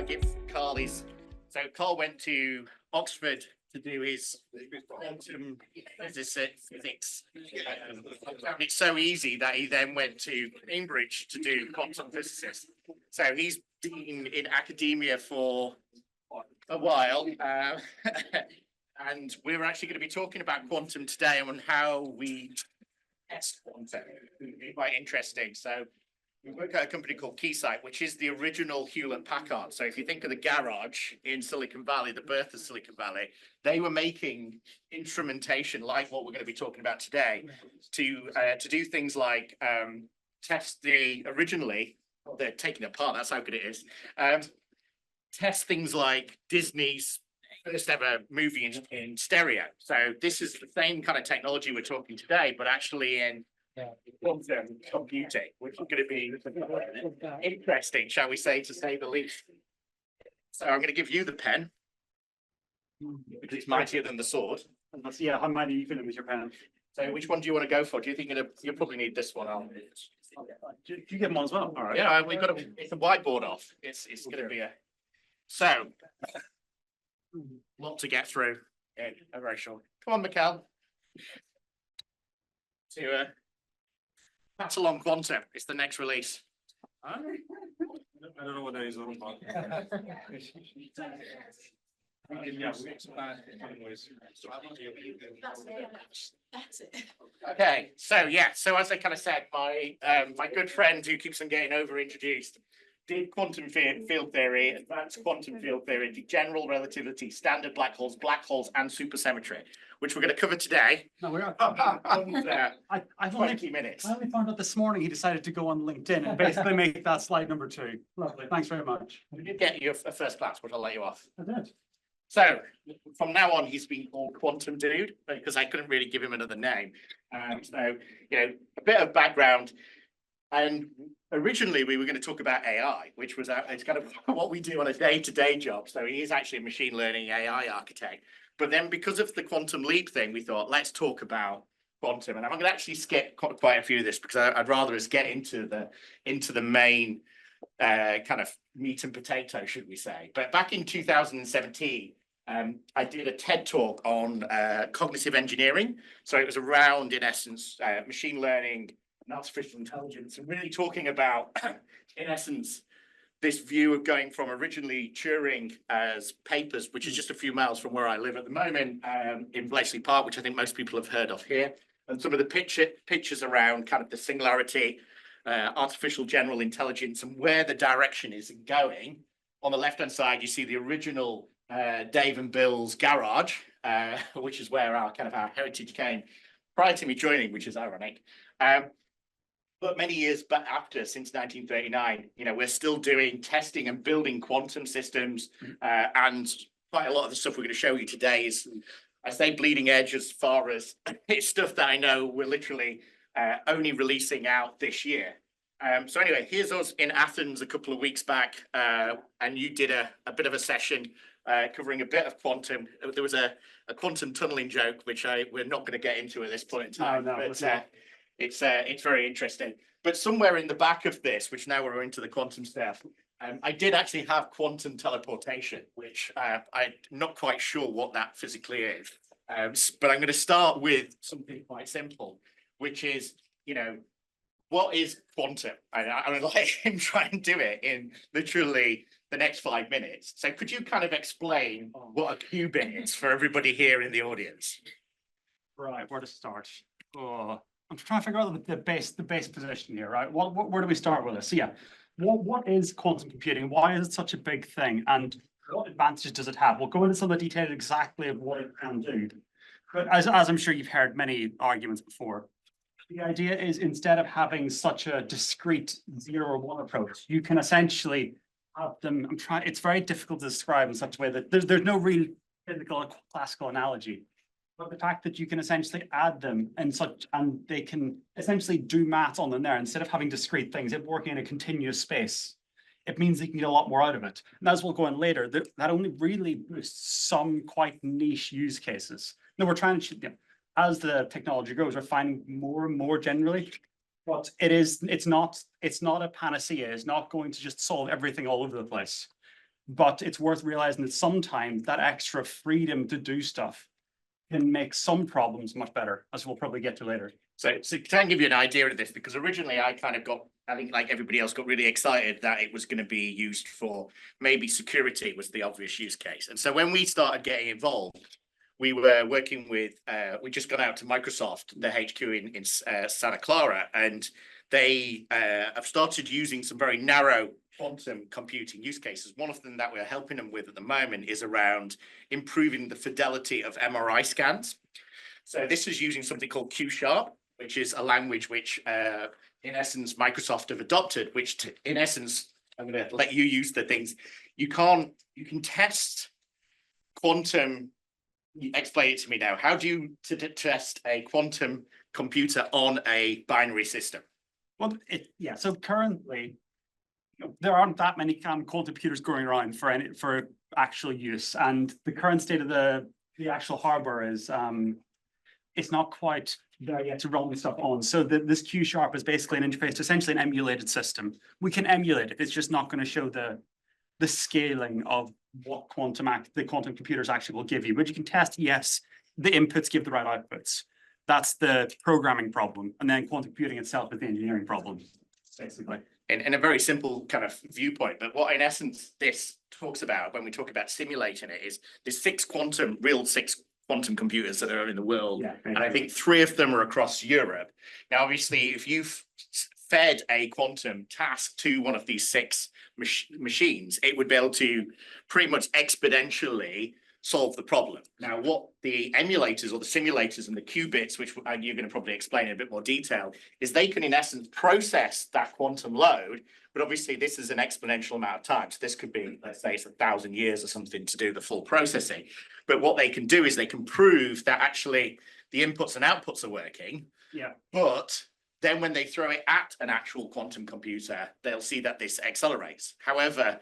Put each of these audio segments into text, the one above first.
I'll give Carl his. So Carl went to Oxford to do his quantum physics. It's so easy that he then went to Cambridge to do quantum physicist. So he's been in academia for a while. And we're actually going to be talking about quantum today and how we test quantum. It's quite interesting. So we work at a company called Keysight, which is the original Hewlett-Packard. So if you think of the garage in Silicon Valley, the birth of Silicon Valley, they were making instrumentation like what we're going to be talking about today to do things like test originally, they're taking it apart, that's how good it is, test things like Disney's first ever movie in stereo. So this is the same kind of technology we're talking today, but actually in quantum computing, which is going to be interesting, shall we say, to say the least. So I'm going to give you the pen, because it's mightier than the sword. Yeah, how mighty you feeling with your pen? So which one do you want to go for? Do you think you'll probably need this one? Do you get one as well? All right. Yeah, we've got it's a whiteboard off. It's going to be a so lot to get through. Yeah, I'm very sure. Come on, Mikhail. To pass along quantum. It's the next release. I don't know what that is. That's it. Okay, so as I kind of said, my good friend who keeps on getting over introduced did quantum field theory, advanced quantum field theory, the general relativity, standard black holes, and supersymmetry, which we're going to cover today. No, we're not. I've 20 minutes. I only found out this morning he decided to go on LinkedIn and basically make that slide number 2. Lovely. Thanks very much. We did get you a first class, but I'll let you off. I did. So from now on, he's been called Quantum Dude because I couldn't really give him another name. So, a bit of background. And originally we were going to talk about AI, which was it's kind of what we do on a day-to-day job. So he is actually a machine learning AI architect. But then because of the quantum leap thing, we thought, let's talk about quantum. And I'm going to actually skip quite a few of this because I'd rather us get into the main kind of meat and potato, should we say. But back in 2017, I did a TED talk on cognitive engineering. So it was around, in essence, machine learning and artificial intelligence, and really talking about, in essence, this view of going from originally Turing as papers, which is just a few miles from where I live at the moment, in Bletchley Park, which I think most people have heard of here, and some of the pictures around kind of the singularity, artificial general intelligence, and where the direction is going. On the left-hand side, you see the original Dave and Bill's garage, which is where our heritage came prior to me joining, which is ironic. But many years back after, since 1939, we're still doing testing and building quantum systems, and quite a lot of the stuff we're going to show you today is, I say, bleeding edge as far as it's stuff that I know we're literally only releasing out this year. So anyway, here's us in Athens a couple of weeks back, and you did a bit of a session covering a bit of quantum. There was a quantum tunneling joke, which we're not going to get into at this point in time. No, but it's very interesting. But somewhere in the back of this, which now we're into the quantum stuff, I did actually have quantum teleportation, which I'm not quite sure what that physically is. But I'm going to start with something quite simple, which is, what is quantum? I'm going to let him try and do it in literally the next 5 minutes. So could you kind of explain what a qubit is for everybody here in the audience? Right, where to start? Oh, I'm trying to figure out the base position here, right? Where do we start with this? So yeah, what is quantum computing? Why is it such a big thing? And what advantages does it have? We'll go into some of the details exactly of what it can do. But as I'm sure you've heard many arguments before, the idea is instead of having such a discrete 0 or 1 approach, you can essentially have them. It's very difficult to describe in such a way that there's no real physical or classical analogy. But the fact that you can essentially add them and they can essentially do math on them there instead of having discrete things, it working in a continuous space. It means that you can get a lot more out of it. And as we'll go in later, that only really boosts some quite niche use cases. Now we're trying to, as the technology grows, we're finding more and more generally. But it's not a panacea. It's not going to just solve everything all over the place. But it's worth realizing that sometimes that extra freedom to do stuff can make some problems much better, as we'll probably get to later. So to try and give you an idea of this, because originally I kind of got, I think like everybody else got really excited that it was going to be used for maybe security was the obvious use case. And so when we started getting involved, we were working with, we just got out to Microsoft, the HQ in Santa Clara, and they have started using some very narrow quantum computing use cases. One of them that we're helping them with at the moment is around improving the fidelity of MRI scans. So this is using something called Q-sharp, which is a language which, in essence, Microsoft have adopted, which in essence, I'm going to let you use the things. You can test quantum. Explain it to me now. How do you test a quantum computer on a binary system? Well, yeah. So currently, there aren't that many quantum computers going around for actual use, and the current state of the actual hardware is it's not quite there yet to run stuff on. So this Q-sharp is basically an interface to essentially an emulated system. We can emulate it. It's just not going to show the scaling of what the quantum computers actually will give you. But you can test, yes, the inputs give the right outputs. That's the programming problem. And then quantum computing itself is the engineering problem, basically. In a very simple kind of viewpoint, but what in essence this talks about when we talk about simulating it is there's six quantum quantum computers that are in the world. Yeah, and I think 3 of them are across Europe. Now, obviously, if you've fed a quantum task to one of these 6 machines, it would be able to pretty much exponentially solve the problem. Now, what the emulators or the simulators and the qubits, which you're going to probably explain in a bit more detail, is they can in essence process that quantum load, but obviously this is an exponential amount of time. So this could be, let's say it's 1,000 years or something to do the full processing. But what they can do is they can prove that actually the inputs and outputs are working. Yeah. But then when they throw it at an actual quantum computer, they'll see that this accelerates. However,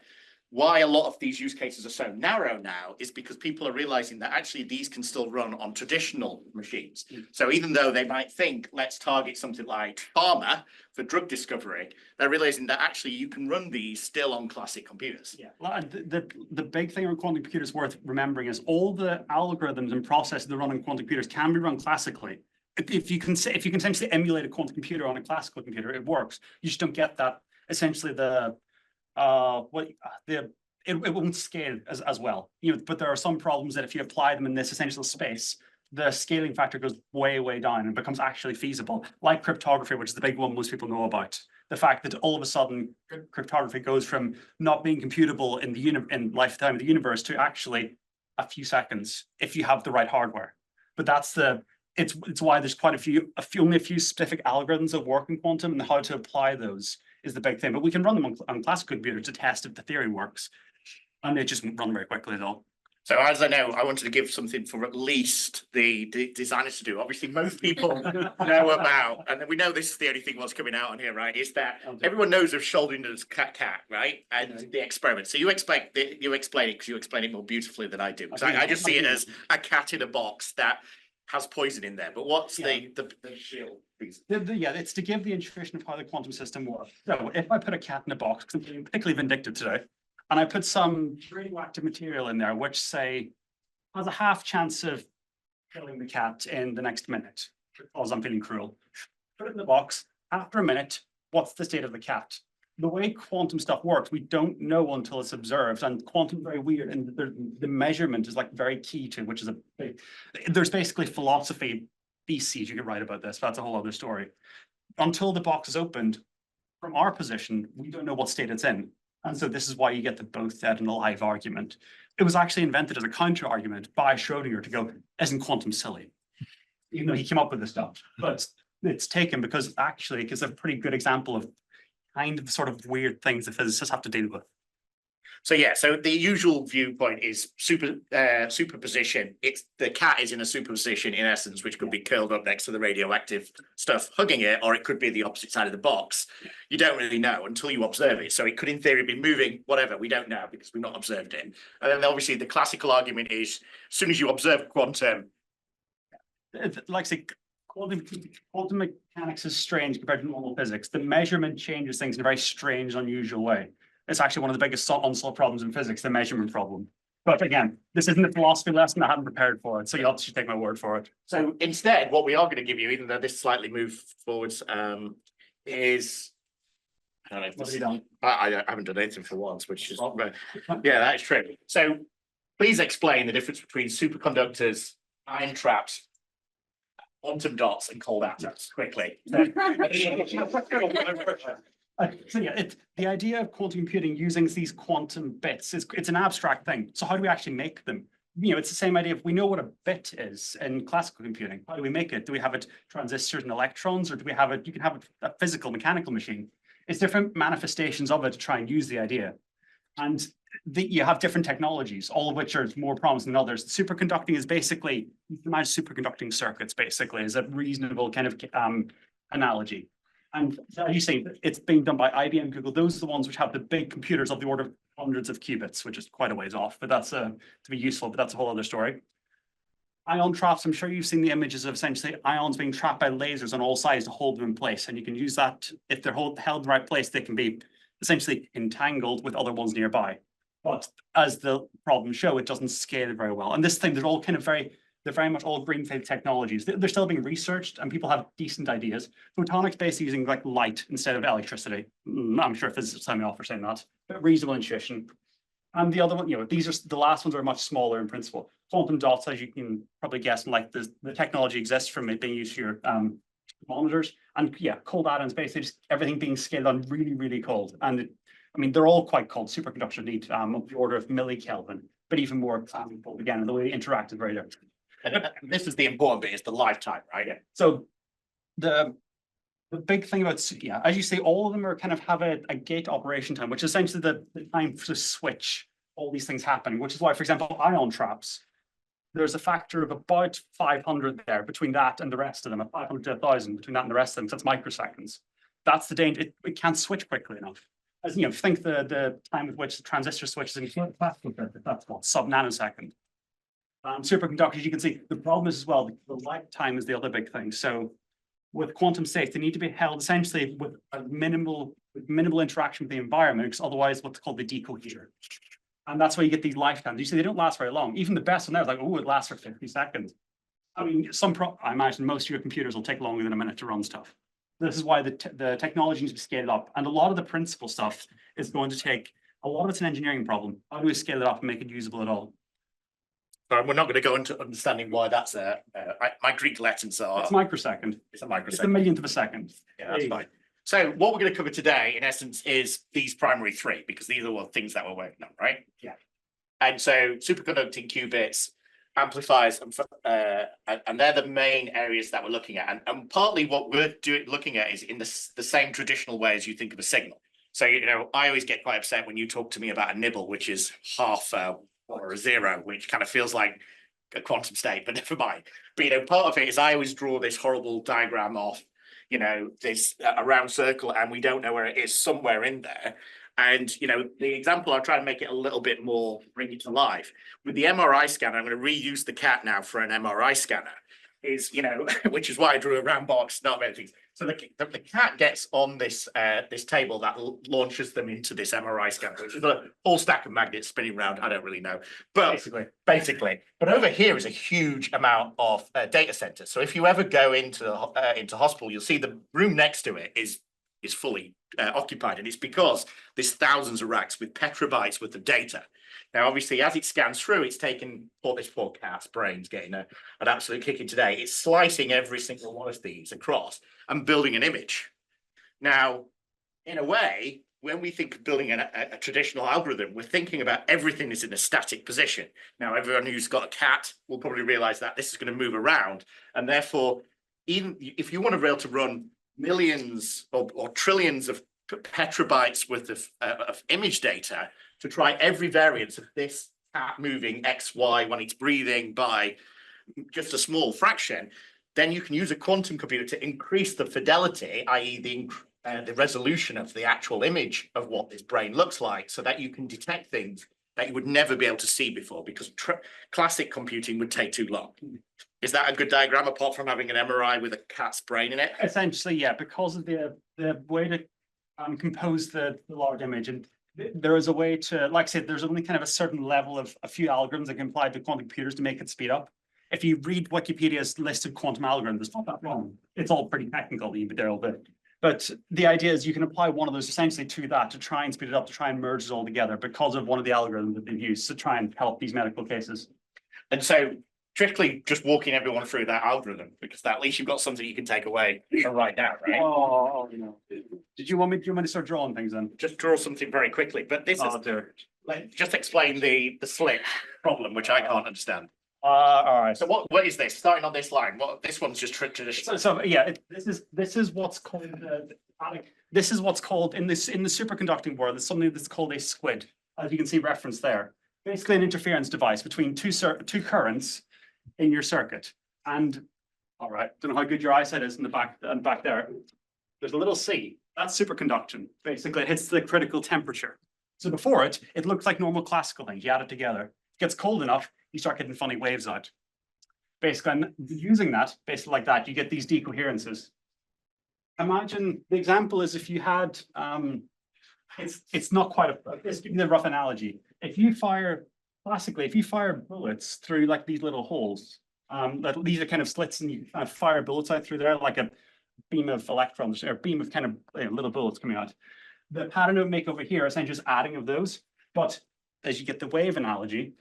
why a lot of these use cases are so narrow now is because people are realizing that actually these can still run on traditional machines. So even though they might think, let's target something like pharma for drug discovery, they're realizing that actually you can run these still on classic computers. Yeah, well, the big thing on quantum computers worth remembering is all the algorithms and processes that run on quantum computers can be run classically. If you can essentially emulate a quantum computer on a classical computer, it works. You just don't get that essentially it won't scale as well. But there are some problems that if you apply them in this essential space, the scaling factor goes way down and becomes actually feasible, like cryptography, which is the big one most people know about. The fact that all of a sudden cryptography goes from not being computable in the lifetime of the universe to actually a few seconds if you have the right hardware. But it's why there's quite only a few specific algorithms that work in quantum, and how to apply those is the big thing. But we can run them on classical computers to test if the theory works, and they just run very quickly though. So as I know, I wanted to give something for at least the designers to do. Obviously, most people know about, and we know this is the only thing what's coming out on here, right? Is that everyone knows of Schrödinger's cat, right? And the experiment. So you explain it because you explain it more beautifully than I do. Because I just see it as a cat in a box that has poison in there. But what's the real reason? It's to give the intuition of how the quantum system works. So if I put a cat in a box, because I'm feeling particularly vindictive today, and I put some radioactive material in there, which say has a half chance of killing the cat in the next minute, because I'm feeling cruel. Put it in the box. After a minute, what's the state of the cat? The way quantum stuff works, we don't know until it's observed, and quantum very weird, and the measurement is like very key to, which is there's basically philosophy theses you could write about this. That's a whole other story. Until the box is opened, from our position, we don't know what state it's in. And so this is why you get the both dead and alive argument. It was actually invented as a counter argument by Schrödinger to go, isn't quantum silly? Even though he came up with this stuff, but it's taken because actually it's a pretty good example of kind of the sort of weird things that physicists have to deal with. So yeah, so the usual viewpoint is superposition. It's the cat is in a superposition in essence, which could be curled up next to the radioactive stuff hugging it, or it could be the opposite side of the box. You don't really know until you observe it. So it could in theory be moving, whatever, we don't know because we've not observed it. And then obviously the classical argument is as soon as you observe quantum. Like I say, quantum mechanics is strange compared to normal physics. The measurement changes things in a very strange, unusual way. It's actually one of the biggest unsolved problems in physics, the measurement problem. But again, this isn't a philosophy lesson. I hadn't prepared for it, so you'll have to take my word for it. So instead, what we are going to give you, even though this slightly moved forwards, is I don't know if What this, have you done? I haven't done anything for once, which is yeah, that's true. So please explain the difference between superconductors, ion traps, quantum dots, and cold atoms quickly. So yeah, the idea of quantum computing using these quantum bits it's an abstract thing. So how do we actually make them? You know, it's the same idea. If we know what a bit is in classical computing, how do we make it? Do we have it transistors and electrons, or do we have it? You can have it a physical mechanical machine. It's different manifestations of it to try and use the idea. And you have different technologies, all of which are more promising than others. Superconducting is basically, you can imagine superconducting circuits basically is a reasonable kind of analogy. And as you say, it's being done by IBM, Google. Those are the ones which have the big computers of the order of hundreds of qubits, which is quite a ways off, but that's to be useful, but that's a whole other story. Ion traps, I'm sure you've seen the images of essentially ions being trapped by lasers on all sides to hold them in place. And you can use that, if they're held in the right place, they can be essentially entangled with other ones nearby. But as the problems show, it doesn't scale very well. And this thing, they're all kind of they're very much all greenfield technologies. They're still being researched and people have decent ideas. Photonics basically using like light instead of electricity. I'm sure physicists tell me off for saying that, but reasonable intuition. And the other one, you know, these are the last ones are much smaller in principle. Quantum dots, as you can probably guess, like the technology exists from it being used for your monitors. And yeah, cold atoms, basically just everything being scaled on really, really cold. And I mean, they're all quite cold. Superconductors need of the order of millikelvin, but even more cold. Again, the way they interact is very different. And this is the important bit, is the lifetime, right? Yeah. So the big thing about, yeah, as you say, all of them are kind of have a gate operation time, which is essentially the time to switch all these things happening, which is why, for example, ion traps, there's a factor of about 500 there between that and the rest of them, 500 to 1,000 between that and the rest of them, so it's microseconds. That's the danger. It can't switch quickly enough. As you know, think the time with which the transistor switches in classical physics, that's what, sub-nanosecond. Superconductors, you can see the problem is as well, the lifetime is the other big thing. So with quantum states, they need to be held essentially with a minimal interaction with the environment, because otherwise what's called the decoherer. And that's why you get these lifetimes. You see, they don't last very long. Even the best one there is like, oh, it lasts for 50 seconds. I mean, I imagine most of your computers will take longer than a minute to run stuff. This is why the technology needs to be scaled up. And a lot of the principal stuff is going to take, a lot of it's an engineering problem. How do we scale it up and make it usable at all? But we're not going to go into understanding why that's there. My Greek letters are. It's microsecond. It's a It's microsecond. the millionth of a second. Yeah, that's fine. So what we're going to cover today, in essence, is these primary three, because these are the things that we're working on, right? Yeah. And so superconducting qubits, amplifiers, and they're the main areas that we're looking at. And partly what we're looking at is in the same traditional way as you think of a signal. So, you know, I always get quite upset when you talk to me about a nibble, which is half or a zero, which kind of feels like a quantum state, but never mind. But, you know, part of it is I always draw this horrible diagram of, you know, this a round circle, and we don't know where it is, somewhere in there. And, you know, the example, I'll try to make it a little bit more, bring it to life. With the MRI scanner, I'm going to reuse the cat now for an MRI scanner, is, you know, which is why I drew a round box, not many things. So the cat gets on this this table that launches them into this MRI scanner, which is a whole stack of magnets spinning around. I don't really know, but basically. But over here is a huge amount of data centers. So if you ever go into hospital, you'll see the room next to it is fully occupied, and it's because there's thousands of racks with petabytes worth of data. Now, obviously, as it scans through, it's taken this poor cat's brains getting an absolute kicking today. It's slicing every single one of these across and building an image. Now, in a way, when we think of building a traditional algorithm, we're thinking about everything is in a static position. Now, everyone who's got a cat will probably realize that this is going to move around, and therefore, even if you want to be able to run millions or trillions of petabytes worth of image data to try every variance of this cat moving X, Y when it's breathing by just a small fraction, then you can use a quantum computer to increase the fidelity, i.e. the resolution of the actual image of what this brain looks like, so that you can detect things that you would never be able to see before, because classic computing would take too long. Is that a good diagram, apart from having an MRI with a cat's brain in it? Essentially, yeah, because of the way to compose the large image, and there is a way to, like I said, there's only kind of a certain level of a few algorithms that can apply to quantum computers to make it speed up. If you read Wikipedia's list of quantum algorithms, it's not that long. It's all pretty technical, even there a little bit. But the idea is you can apply one of those essentially to that to try and speed it up, to try and merge it all together because of one of the algorithms that they've used to try and help these medical cases. And so strictly just walking everyone through that algorithm, because at least you've got something you can take away and write down, right? Oh, no. Do you want me to start drawing things then? Just draw something very quickly, but this is, Oh, dear. like, just explain the slit problem, which I can't understand. All right. So what is this? Starting on this line, this one's just traditional. So yeah, this is what's called this is what's called in the superconducting world. There's something that's called a squid, as you can see referenced there. Basically, an interference device between two currents in your circuit. And all right, don't know how good your eyesight is in the back and back there. There's a little C. That's superconduction. Basically, it hits the critical temperature. So before it looks like normal classical things. You add it together. It gets cold enough, you start getting funny waves out. Basically, and using that, basically like that, you get these decoherences. Imagine the example is if you had, it's not quite this gives you the rough analogy. If you fire bullets through like these little holes, these are kind of slits and you kind of fire bullets out through there like a beam of electrons or beam of kind of little bullets coming out. The pattern it would make over here is essentially just adding of those, but as you get the wave analogy,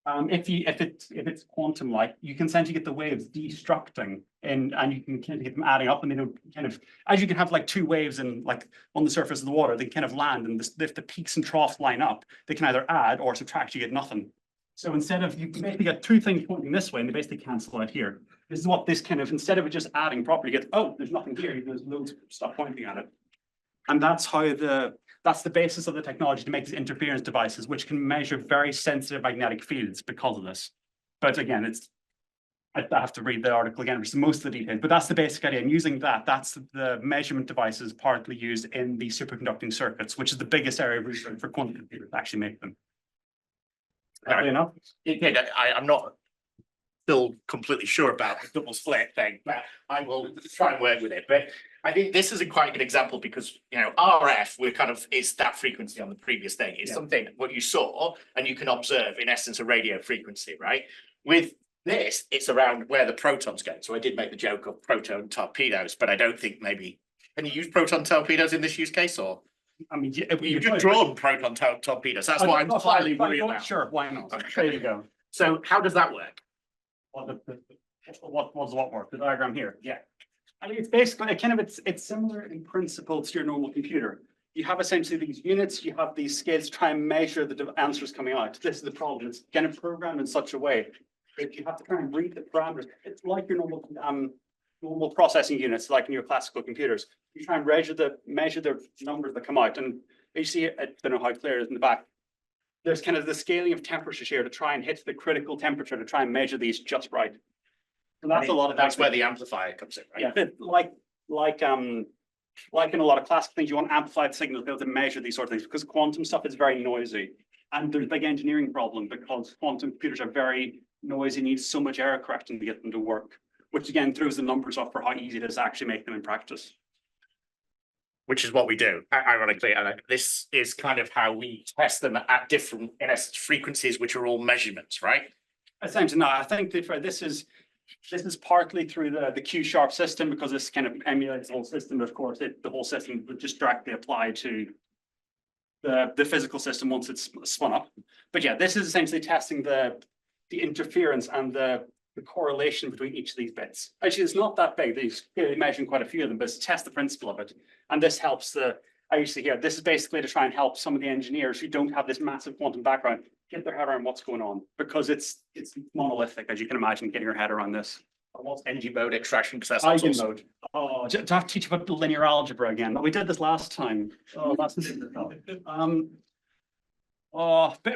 if it's quantum like, you can essentially get the waves destructing and you can kind of get them adding up, and they don't kind of, as you can have like two waves and like on the surface of the water, they kind of land, and if the peaks and troughs line up, they can either add or subtract, you get nothing. So instead of, you basically get two things pointing this way and they basically cancel out here. This is what this kind of, instead of it just adding properly, you get, oh, there's nothing here, there's loads of stuff pointing at it. And that's how that's the basis of the technology to make these interference devices, which can measure very sensitive magnetic fields because of this. But again, I have to read the article again, which is most of the details, but that's the basic idea. And using that's the measurement devices partly used in the superconducting circuits, which is the biggest area of research for quantum computers to actually make them. Fair Enough? I'm not still completely sure about the double split thing, but I will try and work with it. But I think this is a quite good example because, RF, is that frequency on the previous thing. It's something what you saw and you can observe in essence a radio frequency, right? With this, it's around where the protons go. So I did make the joke of proton torpedoes, but I don't think maybe, can you use proton torpedoes in this use case or? I mean, You've just drawn proton torpedoes. That's why I'm slightly worried about. Sure, why not? Okay. There you go. So how does that work? What work? The diagram here. Yeah. I mean, it's basically it's similar in principle to your normal computer. You have essentially these units, you have these scales to try and measure the answers coming out. This is the problem. It's kind of programmed in such a way that you have to try and read the parameters. It's like your normal processing units, like in your classical computers. You try and measure the numbers that come out. And you see, I don't know how clear it is in the back. There's kind of the scaling of temperatures here to try and hit the critical temperature to try and measure these just right. And that's a lot of that's where the amplifier comes in, right? Yeah, like in a lot of classical things, you want amplified signals to be able to measure these sort of things because quantum stuff is very noisy. And there's a big engineering problem because quantum computers are very noisy, need so much error correcting to get them to work, which again throws the numbers off for how easy it is to actually make them in practice. Which is what we do, ironically, and this is kind of how we test them at different, in essence, frequencies, which are all measurements, right? Essentially, no, I think that this is partly through the Q-sharp system because this kind of emulates the whole system. Of course, the whole system would just directly apply to the physical system once it's spun up. But yeah, this is essentially testing the interference and the correlation between each of these bits. Actually, it's not that big. They've clearly measured quite a few of them, but it's test the principle of it. And this helps I usually hear, this is basically to try and help some of the engineers who don't have this massive quantum background get their head around what's going on, because it's monolithic, as you can imagine, getting your head around this. What's NG mode extraction? Because that's Eigenmode. Oh, do I have to teach about linear algebra again? We did this last time. Oh, that's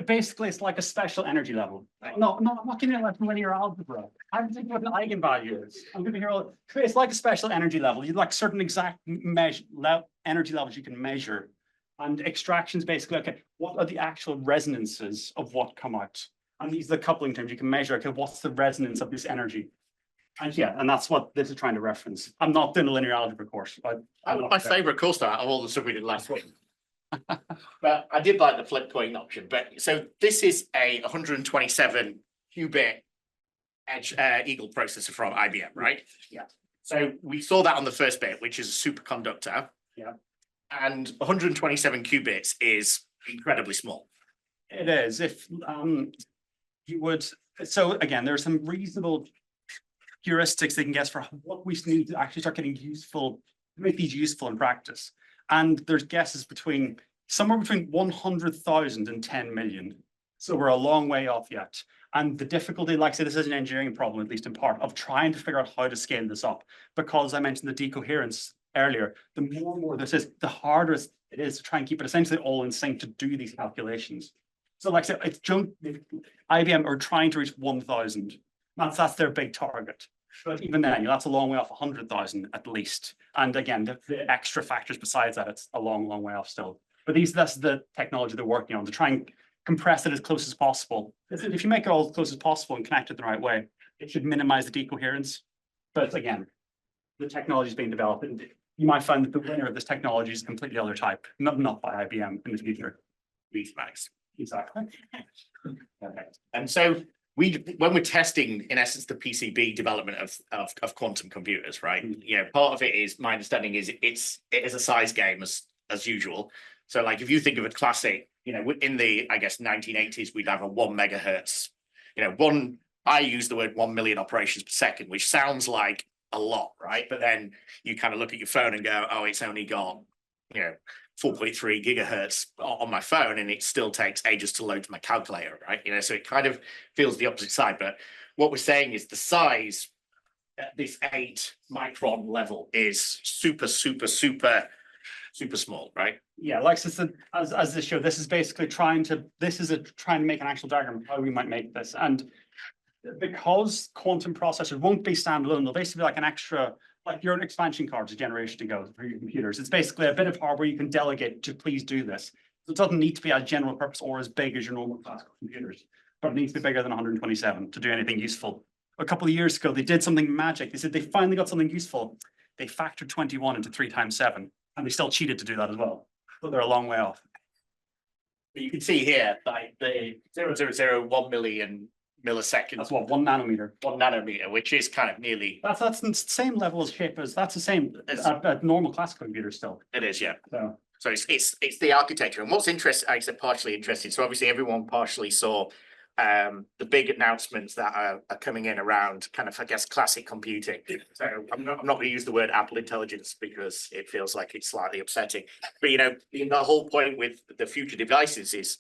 basically, it's like a special energy level. No, I'm not going to like linear algebra. I'm thinking what an eigenvalue is. I'm going to hear it's like a special energy level. You like certain exact energy levels you can measure, and extractions basically. Okay, what are the actual resonances of what come out? And these are the coupling terms you can measure. Okay, what's the resonance of this energy? And yeah, and that's what this is trying to reference. I'm not doing a linear algebra course, but my favorite course out of all the stuff we did last week. But I did like the flip coin option, but so this is a 127 qubit edge Eagle processor from IBM, right? Yeah. So we saw that on the first bit, which is a superconductor. Yeah. And 127 qubits is incredibly small. It is, if you would, so again, there's some reasonable heuristics they can guess for what we need to actually start getting useful, make these useful in practice. And there's guesses between somewhere between 100,000 and 10 million. So we're a long way off yet. And the difficulty, like I say, this is an engineering problem, at least in part, of trying to figure out how to scale this up. Because I mentioned the decoherence earlier, the more and more this is, the harder it is to try and keep it essentially all in sync to do these calculations. So like I said, it's IBM are trying to reach 1,000. That's their big target. But even then, that's a long way off 100,000 at least. And again, the extra factors besides that, it's a long, long way off still. But that's the technology they're working on to try and compress it as close as possible. If you make it all as close as possible and connect it the right way, it should minimize the decoherence. But again, the technology is being developed, and you might find that the winner of this technology is a completely other type, not by IBM in the future. Max. Exactly. Okay. And so when we're testing, in essence, the PCB development of quantum computers, right? You know, part of it is, my understanding is it is a size game as usual. So like if you think of a classic, you know, in the, I guess, 1980s, we'd have a 1 megahertz, you know, I use the word 1 million operations per second, which sounds like a lot, right? But then you kind of look at your phone and go, oh, it's only got, you know, 4.3 gigahertz on my phone, and it still takes ages to load to my calculator, right? You know, so it kind of feels the opposite side. But what we're saying is the size at this 8 micron level is super, super, super, super small, right? Yeah, like as this show, this is basically trying to make an actual diagram of how we might make this. And because quantum processors won't be standalone, they'll basically be like an extra, like your expansion cards a generation ago for your computers. It's basically a bit of hardware you can delegate to please do this. So it doesn't need to be as general purpose or as big as your normal classical computers, but it needs to be bigger than 127 to do anything useful. A couple of years ago, they did something magic. They said they finally got something useful. They factored 21 into 3 times 7, and they still cheated to do that as well. But they're a long way off. But you can see here, like the 0.001 million milliseconds. That's what, 1 nanometer. 1 nanometer, which is kind of nearly. That's the same level of shape as, that's the same as a normal classical computer still. It is, yeah. So it's the architecture. And what's interesting, I said partially interesting. So obviously everyone partially saw the big announcements that are coming in around kind of, I guess, classic computing. So I'm not going to use the word Apple Intelligence because it feels like it's slightly upsetting. But, you know, the whole point with the future devices is,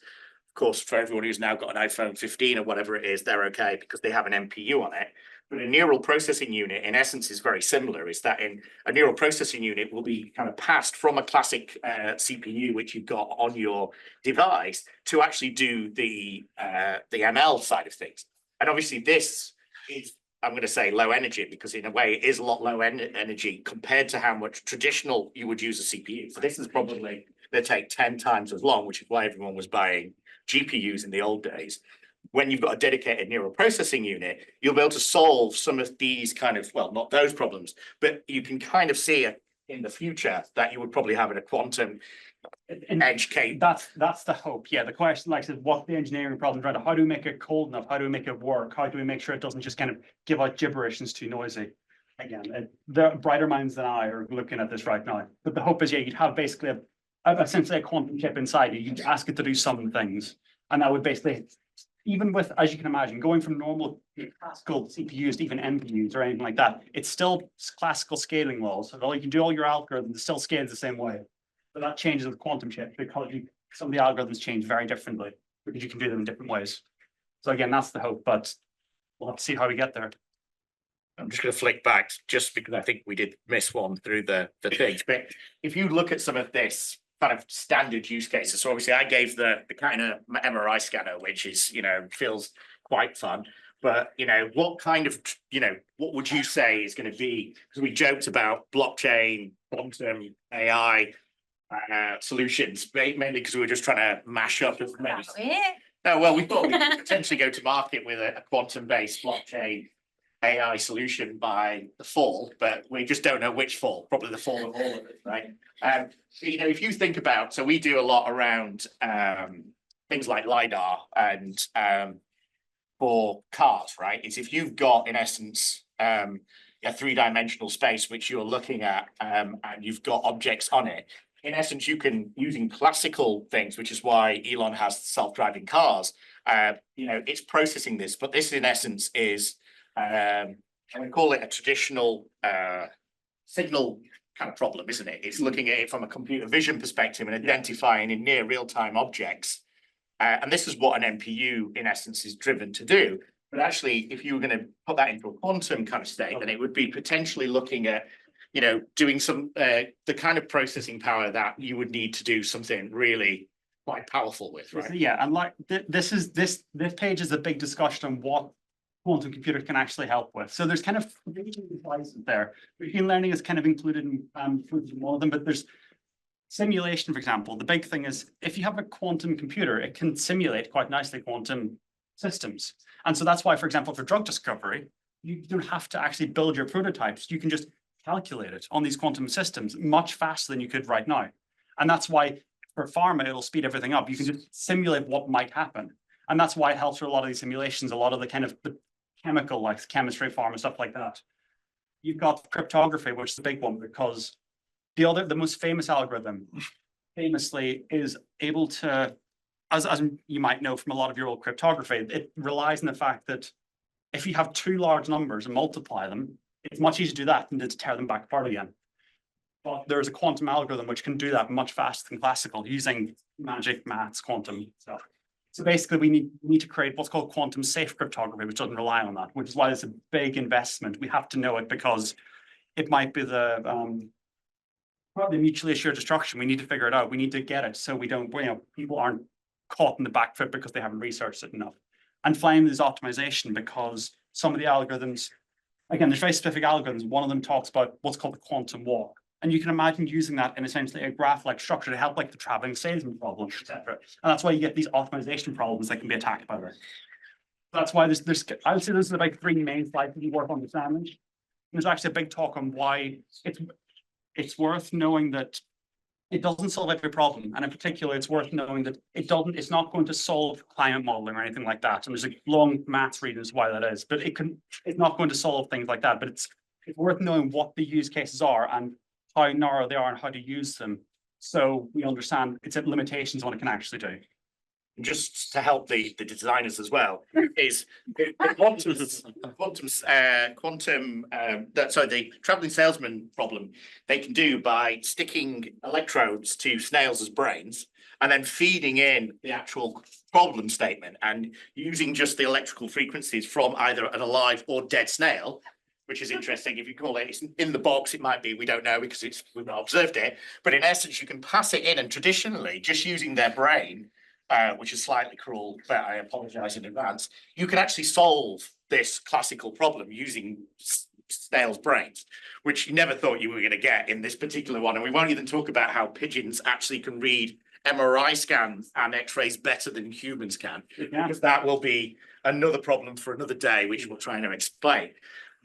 of course, for everyone who's now got an iPhone 15 or whatever it is, they're okay because they have an NPU on it. But a neural processing unit, in essence, is very similar. Is that in a neural processing unit will be kind of passed from a classic CPU, which you've got on your device, to actually do the ML side of things. And obviously, this is, I'm going to say, low energy because in a way it is a lot low energy compared to how much traditional you would use a CPU. So this is probably they take 10 times as long, which is why everyone was buying GPUs in the old days. When you've got a dedicated neural processing unit, you'll be able to solve some of these kind of, well, not those problems, but you can kind of see it in the future that you would probably have in a quantum edge case. That's the hope. Yeah, the question, like I said, what the engineering problem, right? How do we make it cold enough? How do we make it work? How do we make sure it doesn't just kind of give out gibberish and it's too noisy? Again, the brighter minds than I are looking at this right now. But the hope is, yeah, you'd have basically essentially a quantum chip inside you. You'd ask it to do some things, and that would basically, even with, as you can imagine, going from normal classical CPUs to even NPUs or anything like that, it's still classical scaling laws. So you can do all your algorithms, it still scales the same way. But that changes with quantum chip because some of the algorithms change very differently because you can do them in different ways. So again, that's the hope, but we'll have to see how we get there. I'm just going to flick back just because I think we did miss one through the things. But if you look at some of this kind of standard use cases, so obviously I gave the kind of MRI scanner, which is, you know, feels quite fun. But, you know, what kind of, you know, what would you say is going to be, because we joked about blockchain, quantum, AI solutions, mainly because we were just trying to mash up as many. Oh, well, we thought we could potentially go to market with a quantum-based blockchain AI solution by the fall, but we just don't know which fall, probably the fall of all of it, right? You know, if you think about, so we do a lot around things like LiDAR and for cars, right? Is if you've got, in essence, a three-dimensional space which you're looking at, and you've got objects on it. In essence, you can, using classical things, which is why Elon has self-driving cars. You know, it's processing this, but this, in essence, is and we call it a traditional signal kind of problem, isn't it? It's looking at it from a computer vision perspective and identifying in near real-time objects. And this is what an NPU, in essence, is driven to do. But actually, if you were going to put that into a quantum kind of state, then it would be potentially looking at, you know, doing some the kind of processing power that you would need to do something really quite powerful with, right? Yeah, and like this page is a big discussion on what quantum computers can actually help with. So there's kind of devices there. Machine learning is kind of included in one of them, but there's simulation, for example. The big thing is if you have a quantum computer, it can simulate quite nicely quantum systems. And so that's why, for example, for drug discovery, you don't have to actually build your prototypes. You can just calculate it on these quantum systems much faster than you could right now. And that's why for pharma, it'll speed everything up. You can just simulate what might happen. And that's why it helps for a lot of these simulations, a lot of the kind of the chemical, like chemistry, pharma, stuff like that. You've got cryptography, which is the big one, because the most famous algorithm famously is able to, as you might know from a lot of your old cryptography, it relies on the fact that if you have two large numbers and multiply them, it's much easier to do that than to tear them back apart again. But there's a quantum algorithm which can do that much faster than classical using magic, maths, quantum stuff. So basically, we need to create what's called quantum safe cryptography, which doesn't rely on that, which is why it's a big investment. We have to know it because it might be the probably mutually assured destruction. We need to figure it out. We need to get it so we don't, you know, people aren't caught in the back foot because they haven't researched it enough. And finally, there's optimization, because some of the algorithms, again, there's very specific algorithms. One of them talks about what's called the quantum walk. And you can imagine using that in essentially a graph-like structure to help like the traveling salesman problem, etc. And that's why you get these optimization problems that can be attacked by it. That's why I would say there's about three main slides that you work on the challenge. There's actually a big talk on why it's worth knowing that it doesn't solve every problem. And in particular, it's worth knowing that it's not going to solve climate modeling or anything like that. And there's a long maths reasons why that is, but it's not going to solve things like that. But it's worth knowing what the use cases are and how narrow they are and how to use them, so we understand its limitations on what it can actually do. Just to help the designers as well, is the traveling salesman problem they can do by sticking electrodes to snails as brains and then feeding in the actual problem statement and using just the electrical frequencies from either an alive or dead snail, which is interesting. If you call it, it's in the box, it might be, we don't know because we've not observed it. But in essence, you can pass it in, and traditionally, just using their brain, which is slightly cruel, but I apologize in advance, you can actually solve this classical problem using snails' brains, which you never thought you were going to get in this particular one. And we won't even talk about how pigeons actually can read MRI scans and X-rays better than humans can, because that will be another problem for another day, which we'll try and explain.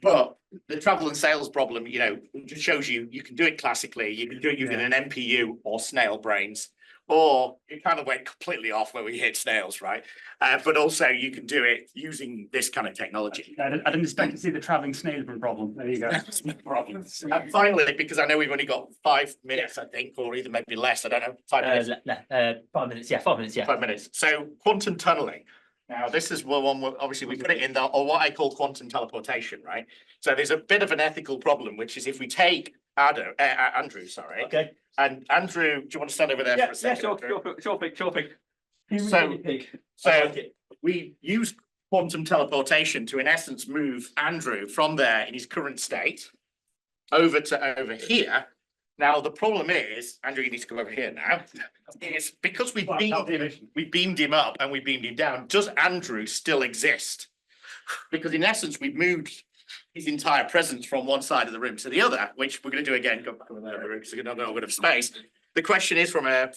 But the travel and sales problem, you know, just shows you can do it classically. You can do it using an NPU or snail brains, or it kind of went completely off where we hit snails, right? But also you can do it using this kind of technology. I didn't expect to see the traveling snailsman problem. There you go. That's no problem. And finally, because I know we've only got 5 minutes, I think, or even maybe less, I don't know, 5 minutes. 5 minutes, yeah, 5 minutes, yeah. 5 minutes. So quantum tunneling. Now, this is one where obviously we put it in or what I call quantum teleportation, right? So there's a bit of an ethical problem, which is if we take Andrew, sorry. Okay. And Andrew, do you want to stand over there for a second? Sure thing. So we use quantum teleportation to, in essence, move Andrew from there in his current state over here. Now, the problem is, Andrew, you need to come over here now, is because we beamed him up and we beamed him down, does Andrew still exist? Because in essence, we've moved his entire presence from one side of the room to the other, which we're going to do again, go back over there, because we're going to have a bit of space. The question is from a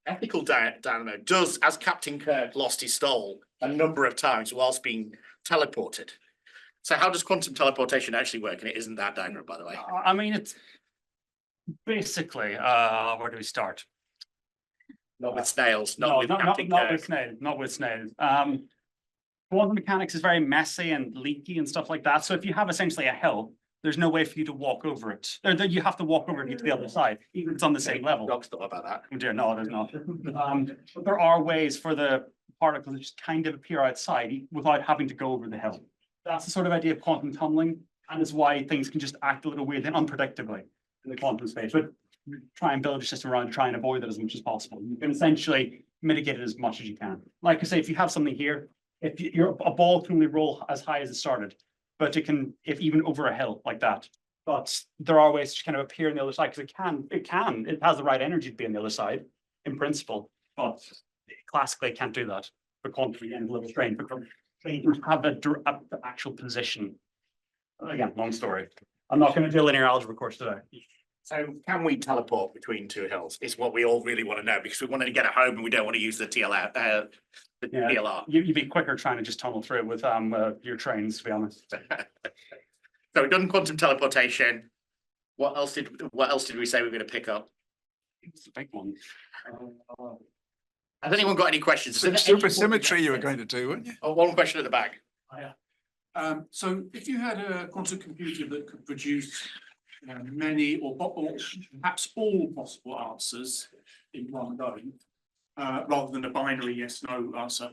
ethical dilemma, as Captain Kirk lost his soul a number of times whilst being teleported. So how does quantum teleportation actually work? And it isn't that diagram, by the way. I mean, it's basically, where do we start? Not with snails, No, not with Captain not with Kirk. snails, not with snails. Quantum mechanics is very messy and leaky and stuff like that. So if you have essentially a hill, there's no way for you to walk over it. Or that you have to walk over to get to the other side, even if it's on the same level. Rock's thought about that. Oh dear, no, there's not. But there are ways for the particles to just kind of appear outside without having to go over the hill. That's the sort of idea of quantum tunneling, and is why things can just act a little weird and unpredictably in the quantum space. But try and build a system around to try and avoid that as much as possible. You can essentially mitigate it as much as you can. Like I say, if you have something here, if a ball can only roll as high as it started, but it can, if even over a hill like that. But there are ways to kind of appear on the other side, because it has the right energy to be on the other side in principle, but classically it can't do that. But quantum again is a little strange, because they have the actual position. Again, long story. I'm not going to do a linear algebra course today. So can we teleport between two hills? Is what we all really want to know, because we want to get it home and we don't want to use the TLR, the Yeah. TLR. You'd be quicker trying to just tunnel through it with your trains, to be honest. So we've done quantum teleportation. What else did we say we were going to pick up? It's a big one. Has anyone got any questions? Is there any Supersymmetry you were going to do, weren't you? Oh, one question at the back. So if you had a quantum computer that could produce many or perhaps all possible answers in one go, rather than a binary yes/no answer,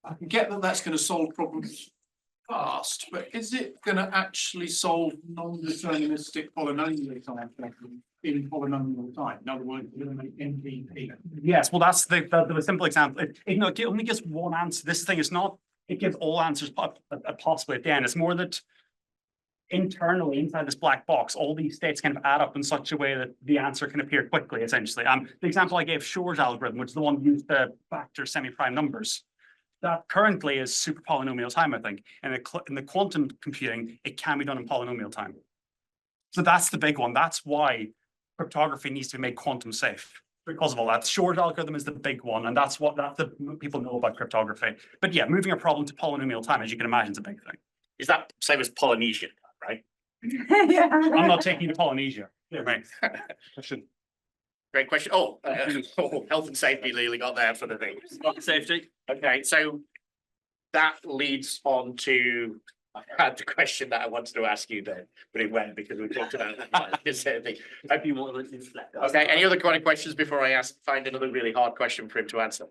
I can get that that's going to solve problems fast, but is it going to actually solve non-deterministic polynomial time problem in polynomial time? In other words, you're going to make MVP. Yes, well, that's the simple example. It only gives one answer. This thing is not, it gives all answers possibly at the end. It's more that internally inside this black box, all these states kind of add up in such a way that the answer can appear quickly, essentially. The example I gave, Shor's algorithm, which is the one used to factor semi-prime numbers, that currently is super polynomial time, I think. And in the quantum computing, it can be done in polynomial time. So that's the big one. That's why cryptography needs to be made quantum safe. Because of all that, Shor's algorithm is the big one, and that's the people know about cryptography. But yeah, moving a problem to polynomial time, as you can imagine, is a big thing. Is that same as Polynesian, right? I'm not taking you to Polynesia. Yeah, right. Great question. Oh, health and safety really got there for the thing. Safety. Okay, so that leads on to, I had the question that I wanted to ask you then, but it went because we talked about the same thing. Hope you want to reflect. Okay, any other kind of questions before I find another really hard question for him to answer?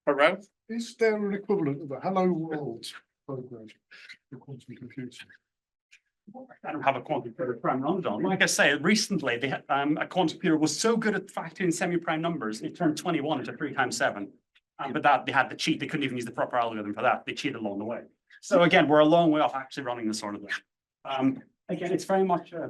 Perot? Is there an equivalent of the Hello World program for quantum computing? I don't have a quantum computer prime numbers on. Like I say, recently they had, a quantum computer was so good at factoring semi-prime numbers, it turned 21 into 3 times 7. But that they had to cheat. They couldn't even use the proper algorithm for that. They cheated along the way. So again, we're a long way off actually running this sort of thing. Again, it's very much I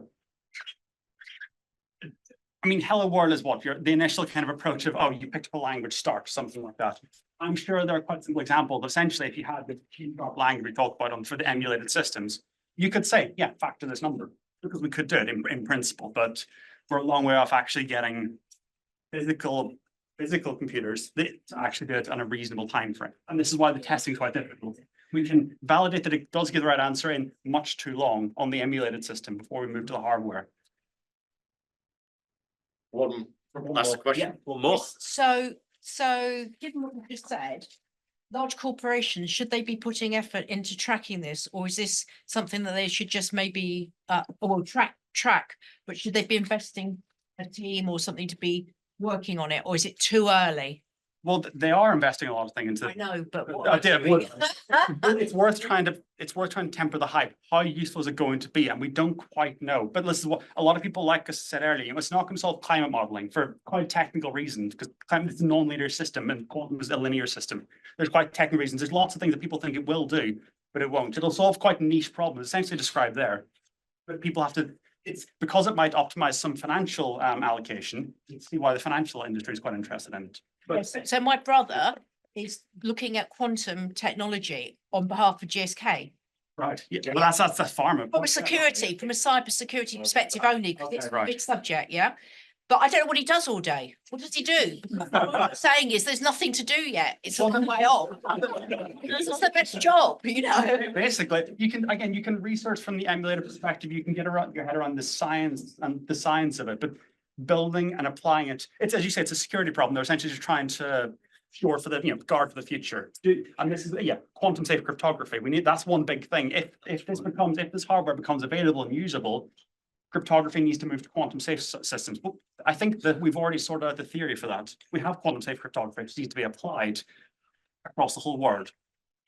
mean, Hello World is what the initial kind of approach of, oh, you picked up a language start, something like that. I'm sure there are quite simple examples. Essentially, if you had the key-drop language we talked about for the emulated systems, you could say, yeah, factor this number, because we could do it in principle, but we're a long way off actually getting physical computers that actually do it on a reasonable time frame. And this is why the testing is quite difficult. We can validate that it does give the right answer in much too long on the emulated system before we move to the hardware. One last question. One more. So given what you just said, large corporations, should they be putting effort into tracking this, or is this something that they should just maybe track, but should they be investing a team or something to be working on it, or is it too early? Well, they are investing a lot of things into I know, but it's worth trying to temper the hype. How useful is it going to be? And we don't quite know. But this is what a lot of people, like us said earlier, it's not going to solve climate modeling for quite technical reasons, because climate is a non-linear system and quantum is a linear system. There's quite technical reasons. There's lots of things that people think it will do, but it won't. It'll solve quite niche problems, essentially described there. But people have to, it's because it might optimize some financial allocation. You can see why the financial industry is quite interested in it. But so my brother is looking at quantum technology on behalf of GSK. right, yeah, well, that's pharma. From a cyber security perspective only, because it's a Right. big subject, yeah. But I don't know what he does all day. What does he do? What I'm saying is there's nothing to do yet. It's on the way on. This is the best job, you know? Basically, you can research from the emulator perspective, you can get around your head around the science of it, but building and applying it, it's, as you say, it's a security problem. They're essentially just trying to guard for the future. And this is, quantum safe cryptography. That's one big thing. If this hardware becomes available and usable, cryptography needs to move to quantum safe systems. But I think that we've already sorted out the theory for that. We have quantum safe cryptography, which needs to be applied across the whole world.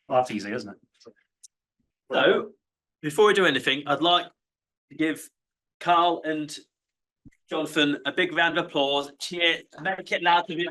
Well, that's easy, isn't it? So, before we do anything, I'd like to give Carl and Jonathan a big round of applause. Cheer, make it loud to be.